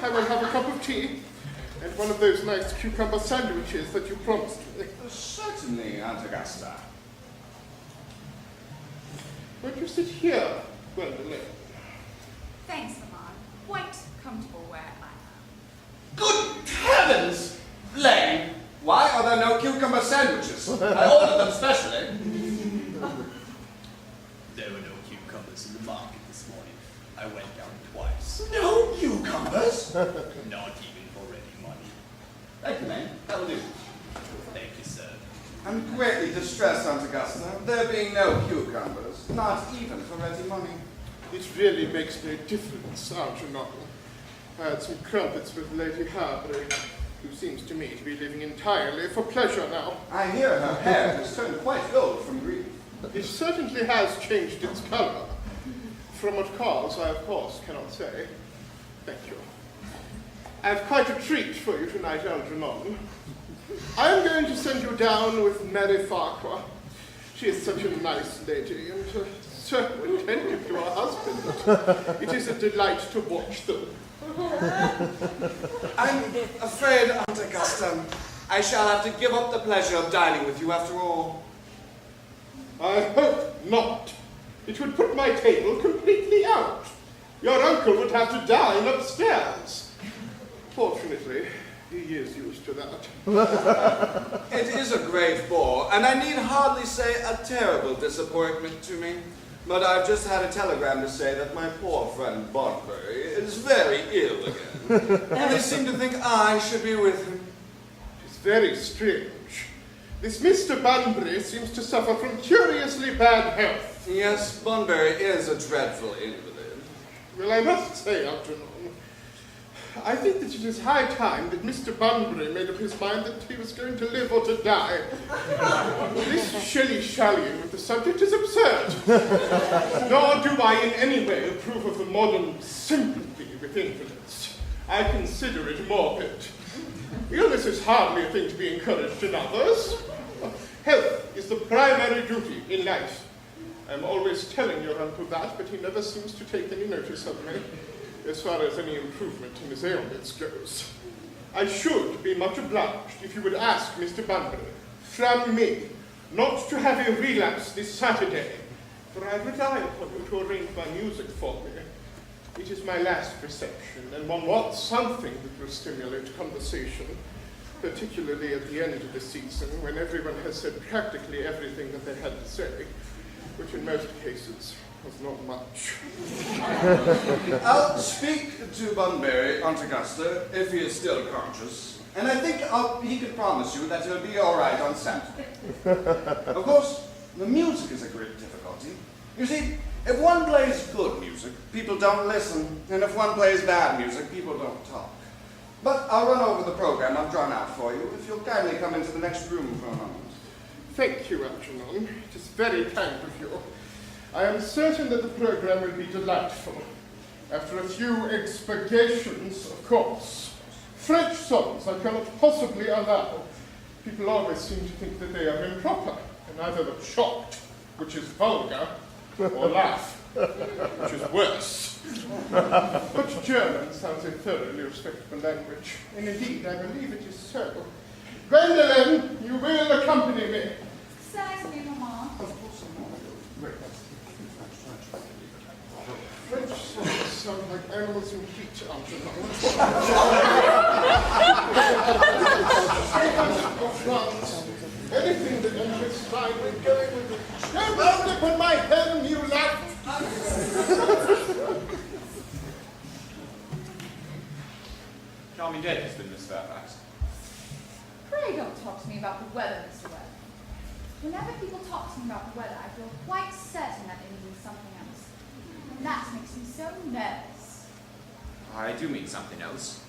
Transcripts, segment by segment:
I will have a cup of tea and one of those nice cucumber sandwiches that you promised me. Certainly, Aunt Augusta. Won't you sit here, Gwendolyn? Thanks, Mama. I'm quite comfortable where I am. Good heavens! Lane, why are there no cucumber sandwiches? I ordered them specially. There were no cucumbers in the market this morning. I went down twice. No cucumbers? Not even for ready money. Thank you, Lane. That will do. Thank you, sir. I'm greatly distressed, Aunt Augusta. There being no cucumbers, not even for ready money. It really makes no difference, Algernon. I had some crumpets with Lady Harbury, who seems to me to be living entirely for pleasure now. I hear her hair has turned quite gold from grief. It certainly has changed its colour. From what cause, I of course cannot say. Thank you. I have quite a treat for you tonight, Algernon. I am going to send you down with Mary Farquhar. She is such a nice lady and so attentive to her husband. It is a delight to watch them. I'm afraid, Aunt Augusta, I shall have to give up the pleasure of dining with you after all. I hope not. It would put my table completely out. Your uncle would have to dine upstairs. Fortunately, he is used to that. It is a great bore, and I need hardly say a terrible disappointment to me. But I've just had a telegram to say that my poor friend Bunbury is very ill again. And they seem to think I should be with him. It's very strange. This Mr. Bunbury seems to suffer from curiously bad health. Yes, Bunbury is a dreadful invalid. Well, I must say, Algernon, I think that it is high time that Mr. Bunbury made up his mind that he was going to live or to die. This shilly-shallying with the subject is absurd. Nor do I in any way approve of the modern sympathy with invalids. I consider it morbid. Illness is hardly a thing to be encouraged in others. Health is the primary duty in life. I'm always telling your uncle that, but he never seems to take any notice of me, as far as any improvement in his ailments goes. I should be much obliged if you would ask Mr. Bunbury, from me, not to have a relapse this Saturday, for I rely upon you to arrange my music for me. It is my last reception, and one wants something that will stimulate conversation, particularly at the end of the season, when everyone has said practically everything that they had to say, which in most cases was not much. I'll speak to Bunbury, Aunt Augusta, if he is still conscious, and I think he can promise you that he'll be all right on Saturday. Of course, the music is a great difficulty. You see, if one plays good music, people don't listen, and if one plays bad music, people don't talk. But I'll run over the program I've drawn out for you, if you'll kindly come into the next room for a moment. Thank you, Algernon. It is very kind of you. I am certain that the program will be delightful. After a few expurgations, of course. French songs I cannot possibly allow. People always seem to think that they are improper, and either look shocked, which is vulgar, or laugh, which is worse. But German sounds a thoroughly respectable language, and indeed I believe it is so. Gwendolyn, you will accompany me. Certainly, Mama. Of course I'm not. French songs sound like animals in heat, Algernon. Anything that interests mine, we're going with it. Don't round up on my pen, you laugh. Charming day has been Miss Fairfax. Pray don't talk to me about the weather, Mr. Webb. Whenever people talk to me about the weather, I feel quite certain that they mean something else. And that makes me so nervous. I do mean something else.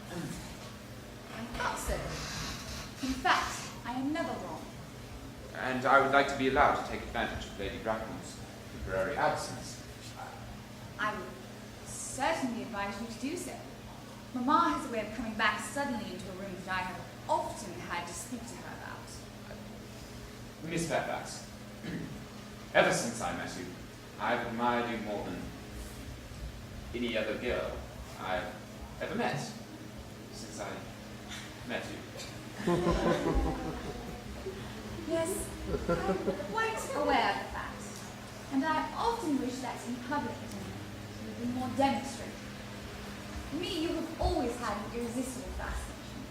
I thought so. In fact, I am never wrong. And I would like to be allowed to take advantage of Lady Bracken's temporary absence. I would certainly advise you to do so. Mamma has a way of coming back suddenly into a room that I have often had to speak to her about. Miss Fairfax, ever since I met you, I've admired you more than any other girl I've ever met since I met you. Yes, I'm quite aware of the fact. And I often wish that in public it would be more demonstrated. For me, you have always had an irresistible fascination.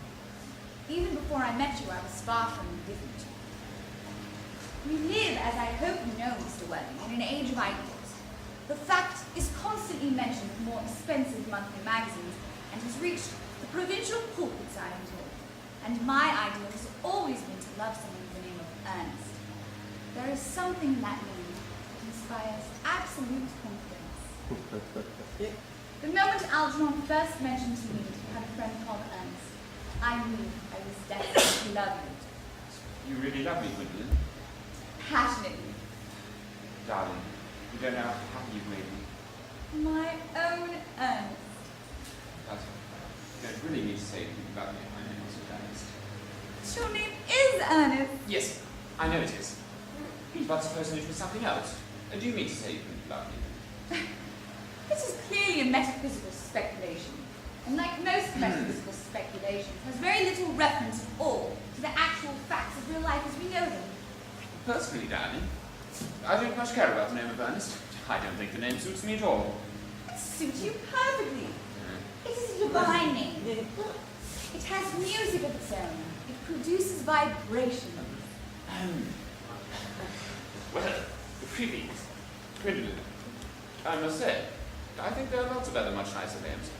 Even before I met you, I was far from indifferent. We live, as I hope you know, Mr. Welling, in an age of ideals. The fact is constantly mentioned in more expensive monthly magazines and has reached the provincial pulpits, I am told. And my ideal has always been to love someone with the name of Earnest. There is something in that name that inspires absolute confidence. The moment Algernon first mentioned to me that he had a friend called Earnest, I knew I was destined to love you. You really love me, Gwendolyn. Passionately. Darling, you don't know how happy you've made me. My own Earnest. But you don't really need to say anything about me if my name wasn't Earnest. Your name is Earnest. Yes, I know it is. But supposing it was something else. Do you mean to say you couldn't love me? This is clearly a metaphysical speculation. And like most metaphysical speculations, has very little reference at all to the actual facts of real life as we know them. Personally, darling, I don't much care about the name of Earnest. I don't think the name suits me at all. It suits you perfectly. It is a divine name. It has music of its own. It produces vibration. Well, really, Gwendolyn, I must say, I think there are lots of other much nicer names.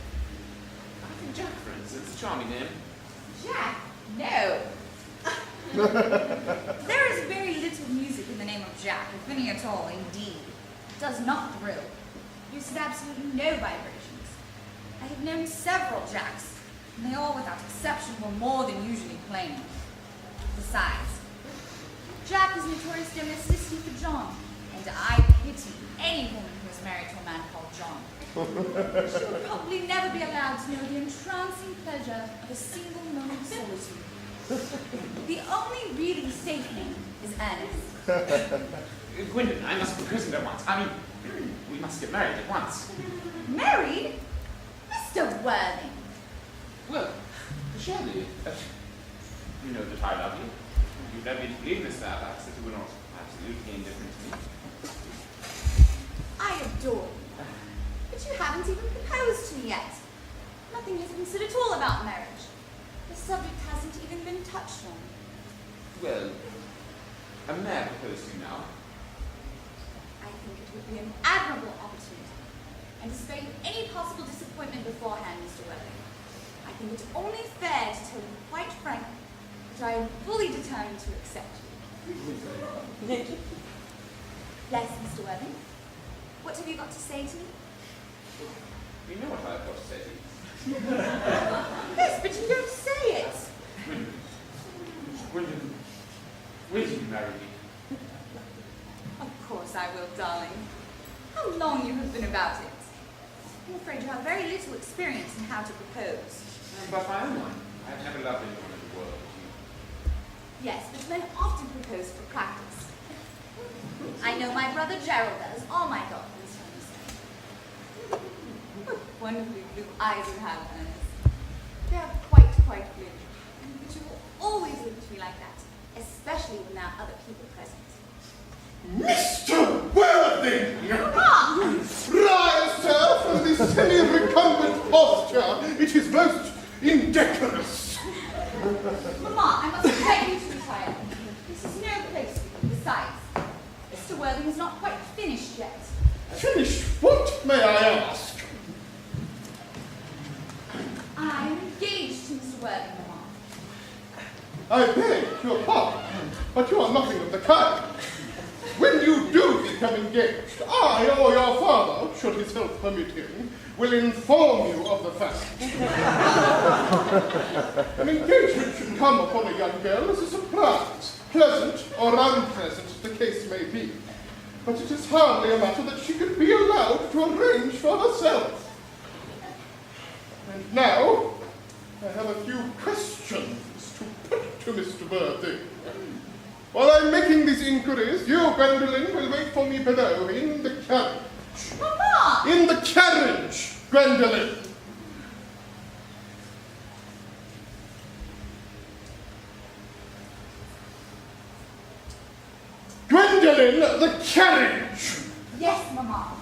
I think Jack, for instance, is a charming name. Jack? No. There is very little music in the name of Jack, if any at all, indeed. It does not thrill. Produces absolutely no vibrations. I have known several Jacks, and they all, without exception, were more than usually plain. Besides, Jack is notorious domesticity for John, and I pity any woman who is married to a man called John. She will probably never be allowed to know the entrancing pleasure of a single moment's solitude. The only really safe name is Earnest. Gwendolyn, I must be christened at once. I mean, we must get married at once. Married? Mr. Worthing. Well, surely, you know that I love you. You've led me to believe, Miss Fairfax, that you were not absolutely indifferent to me. I adore you. But you haven't even proposed to me yet. Nothing has been said at all about marriage. The subject hasn't even been touched on. Well, I may have proposed to you now. I think it would be an admirable opportunity. And to spare you any possible disappointment beforehand, Mr. Welling, I think it's only fair to tell you quite frankly that I am fully determined to accept you. Yes, Mr. Welling? What have you got to say to me? You know what I've got to say to you. Yes, but you don't say it. Gwendolyn, will you marry me? Of course I will, darling. How long you have been about it. I'm afraid you have very little experience in how to propose. But my own one. I've never loved anyone in the world but you. Yes, but men often propose for practice. I know my brother Gerald does. All my daughters tell me so. What wonderfully blue eyes you have, Ernest. They are quite blue. But you will always look to me like that, especially when there are other people present. Mr. Worthing! Papa! Rise, sir, from this semi-recumbent posture. It is most indecorous. Mamma, I must beg you to retire. This is no place for you. Besides, Mr. Worthing is not quite finished yet. Finished what, may I ask? I am engaged to Mr. Worthing, Mamma. I beg your pardon, but you are nothing of the kind. When you do become engaged, I or your father, should his health permit him, will inform you of the fact. An engagement should come upon a young girl as a surprise, pleasant or unpleasant as the case may be. But it is hardly a matter that she could be allowed to arrange for herself. And now, I have a few questions to put to Mr. Worthing. While I'm making these inquiries, you, Gwendolyn, will wait for me below in the carriage. Mamma! In the carriage, Gwendolyn! Evelyn, the carriage! Yes, Mamma.